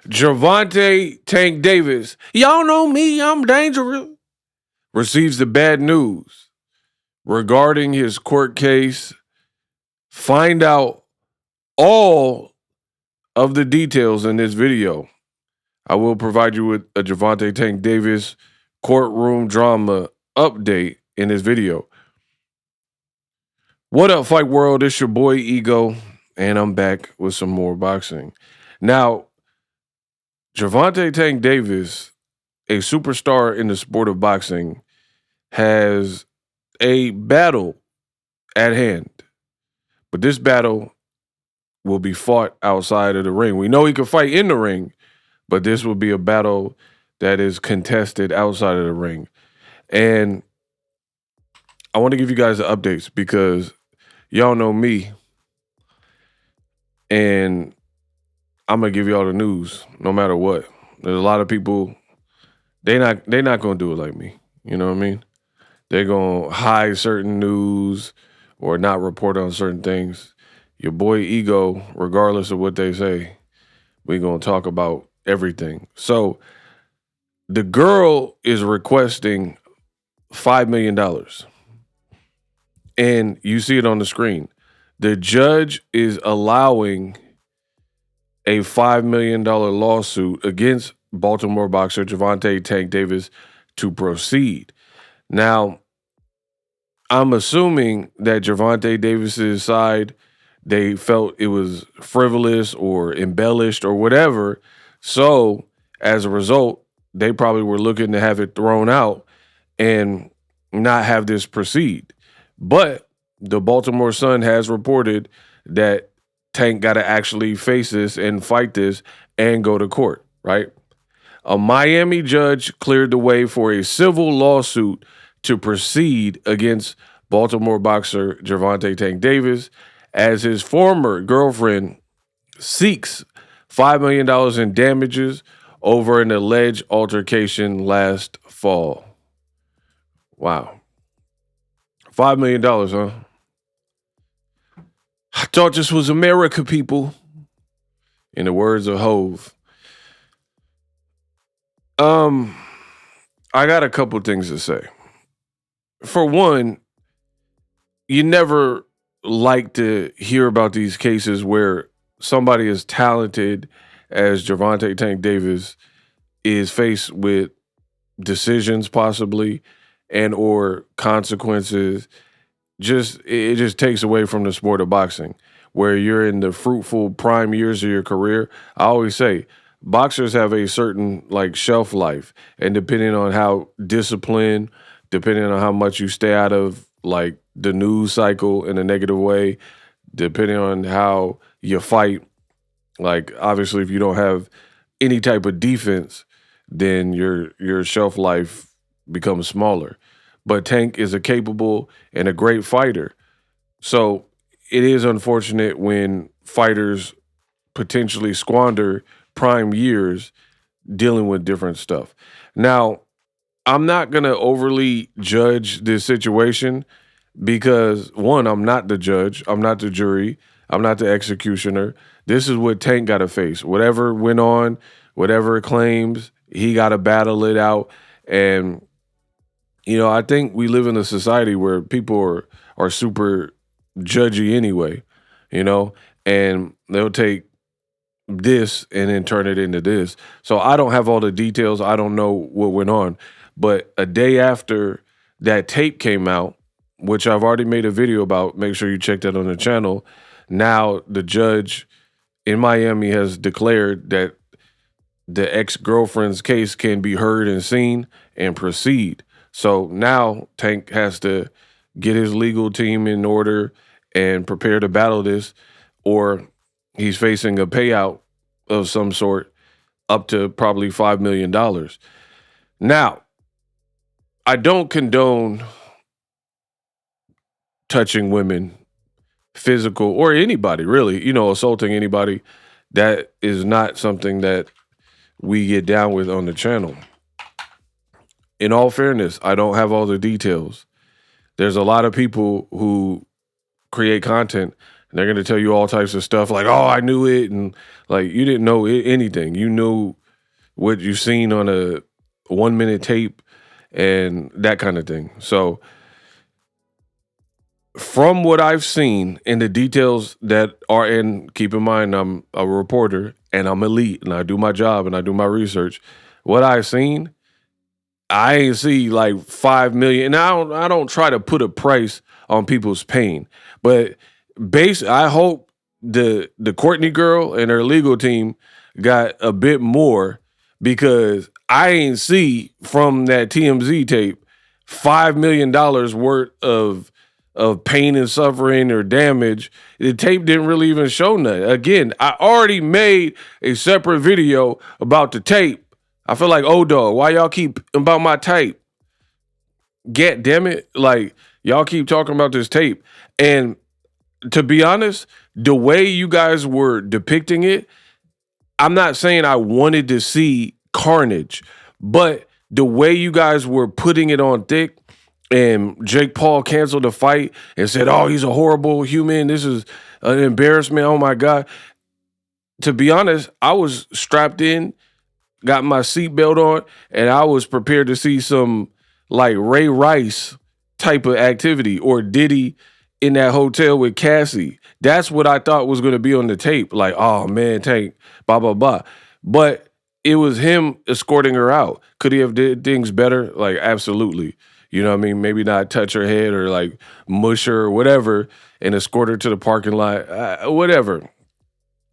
Gervonta Tank Davis, y'all know me, I'm dangerous, receives the bad news regarding his court case. Find out all of the details in this video. I will provide you with a Gervonta Tank Davis courtroom drama update in this video. What up, Fight World? It's your boy Ego, and I'm back with some more boxing. Now, Gervonta Tank Davis, a superstar in the sport of boxing, has a battle at hand. But this battle will be fought outside of the ring. We know he can fight in the ring, but this will be a battle that is contested outside of the ring. And I want to give you guys the updates because y'all know me, and I'm gonna give y'all the news no matter what. There's a lot of people, they not gonna do it like me. You know what I mean? They're gonna hide certain news or not report on certain things. Your boy Ego, regardless of what they say, we're gonna talk about everything. So the girl is requesting $5 million. And you see it on the screen. The judge is allowing a $5 million lawsuit against Baltimore boxer Gervonta Tank Davis to proceed. Now, I'm assuming that Gervonta Davis's side, they felt it was frivolous or embellished or whatever. So, as a result, they probably were looking to have it thrown out and not have this proceed. But the Baltimore Sun has reported that Tank got to actually face this and fight this and go to court, right? A Miami judge cleared the way for a civil lawsuit to proceed against Baltimore boxer Gervonta Tank Davis as his former girlfriend seeks $5 million in damages over an alleged altercation last fall. Wow. $5 million, huh? I thought this was America, people. In the words of Hove. I got a couple things to say. For one, you never like to hear about these cases where somebody as talented as Gervonta Tank Davis is faced with decisions possibly and or consequences. It just takes away from the sport of boxing where you're in the fruitful prime years of your career. I always say boxers have a certain like shelf life, and depending on how disciplined, depending on how much you stay out of like the news cycle in a negative way, depending on how you fight, like obviously if you don't have any type of defense, then your shelf life becomes smaller. But Tank is a capable and a great fighter. So it is unfortunate when fighters potentially squander prime years dealing with different stuff. Now, I'm not going to overly judge this situation because, one, I'm not the judge, I'm not the jury, I'm not the executioner. This is what Tank got to face. Whatever went on, whatever claims, he got to battle it out. And you know, I think we live in a society where people are super judgy anyway, you know, and they'll take this and then turn it into this. So I don't have all the details. I don't know what went on. But a day after that tape came out, which I've already made a video about, make sure you check that on the channel. Now the judge in Miami has declared that the ex-girlfriend's case can be heard and seen and proceed. So now Tank has to get his legal team in order and prepare to battle this, or he's facing a payout of some sort up to probably $5 million. Now, I don't condone touching women, physical, or anybody really, you know, assaulting anybody. That is not something that we get down with on the channel. In all fairness, I don't have all the details. There's a lot of people who create content And they're going to tell you all types of stuff like, oh, I knew it. And like, you didn't know anything. You knew what you seen on a 1-minute tape and that kind of thing. So from what I've seen and the details that are in, keep in mind, I'm a reporter and I'm elite and I do my job and I do my research. What I've seen, I ain't see like 5 million. And I don't try to put a price on people's pain, but I hope the Courtney girl and her legal team got a bit more, because I ain't see from that TMZ tape $5 million worth of pain and suffering or damage. The tape didn't really even show nothing. Again, I already made a separate video about the tape. I feel like, oh dog, why y'all keep about my tape? Get damn it. Like, y'all keep talking about this tape. And to be honest, the way you guys were depicting it, I'm not saying I wanted to see carnage, but the way you guys were putting it on thick, and Jake Paul canceled the fight and said, oh, he's a horrible human. This is an embarrassment. Oh, my God. To be honest, I was strapped in, got my seatbelt on, and I was prepared to see some like Ray Rice type of activity, or Diddy in that hotel with Cassie. That's what I thought was going to be on the tape. Like, oh man, Tank, blah, blah, blah. But it was him escorting her out. Could he have did things better? Like, absolutely. You know what I mean? Maybe not touch her head or like mush her or whatever and escort her to the parking lot, whatever.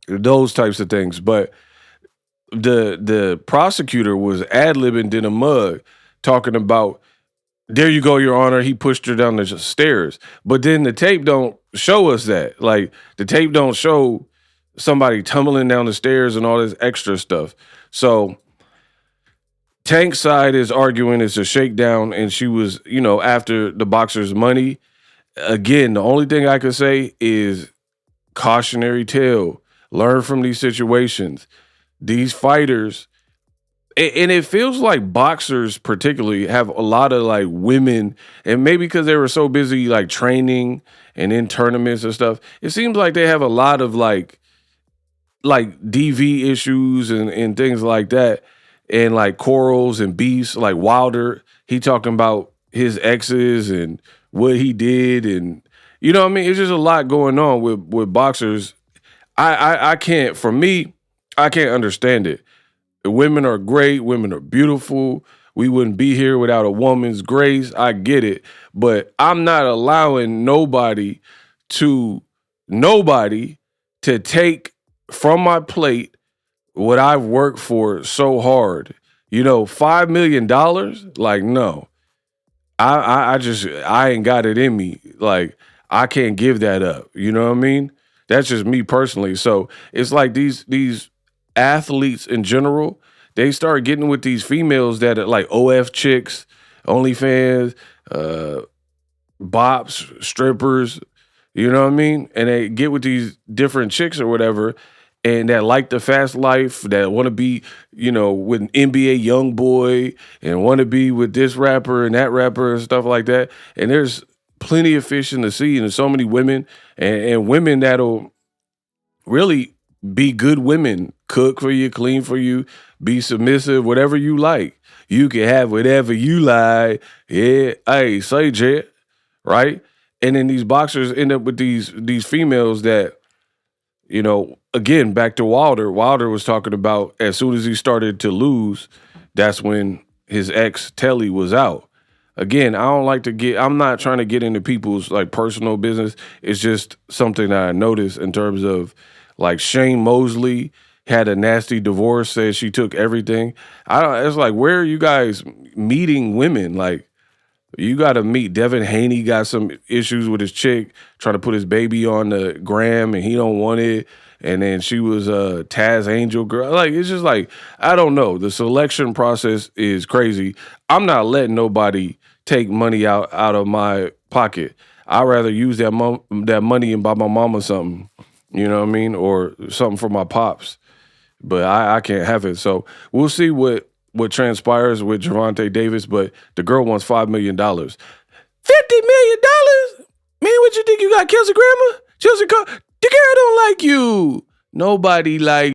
Those types of things. But the prosecutor was ad-libbing in a mug, talking about, there you go, Your Honor, he pushed her down the stairs. But then the tape don't show us that. Like, the tape don't show somebody tumbling down the stairs and all this extra stuff. So Tank's side is arguing it's a shakedown, and she was, after the boxer's money. Again, the only thing I could say is cautionary tale. Learn from these situations. These fighters, and it feels like boxers particularly have a lot of like women, and maybe because they were so busy like training and in tournaments and stuff, it seems like they have a lot of like DV issues and things like that, and like quarrels and beefs. Like Wilder, he talking about his exes and what he did, and you know what I mean? It's just a lot going on with boxers. I can't, for me, I can't understand it. The women are great. Women are beautiful. We wouldn't be here without a woman's grace. I get it. But I'm not allowing nobody to take from my plate what I've worked for so hard. $5 million? Like, no. I ain't got it in me. Like, I can't give that up. You know what I mean? That's just me personally. So it's like these athletes in general, they start getting with these females that are like OF chicks, OnlyFans, bops, strippers, you know what I mean? And they get with these different chicks or whatever, and that like the fast life, that want to be, with an NBA young boy, and want to be with this rapper and that rapper and stuff like that. And there's plenty of fish in the sea, and there's so many women and women that'll really be good women, cook for you, clean for you, be submissive, whatever you like. You can have whatever you like. Yeah, hey, say Jet, right? And then these boxers end up with these females that, again, back to Wilder. Wilder was talking about as soon as he started to lose, that's when his ex Telly was out. Again, I'm not trying to get into people's like personal business. It's just something that I noticed in terms of like Shane Mosley had a nasty divorce, said she took everything. It's like, where are you guys meeting women? Like, you got to meet. Devin Haney got some issues with his chick, trying to put his baby on the gram, and he don't want it. And then she was a Taz Angel girl. Like, it's just like, I don't know. The selection process is crazy. I'm not letting nobody take money out of my pocket. I'd rather use that money and buy my mama something, you know what I mean? Or something for my pops. But I can't have it. So we'll see what transpires with Gervonta Davis, but the girl wants $5 million. $50 million? Man, what you think, you got Kelsey Grammer? The girl don't like you. Nobody like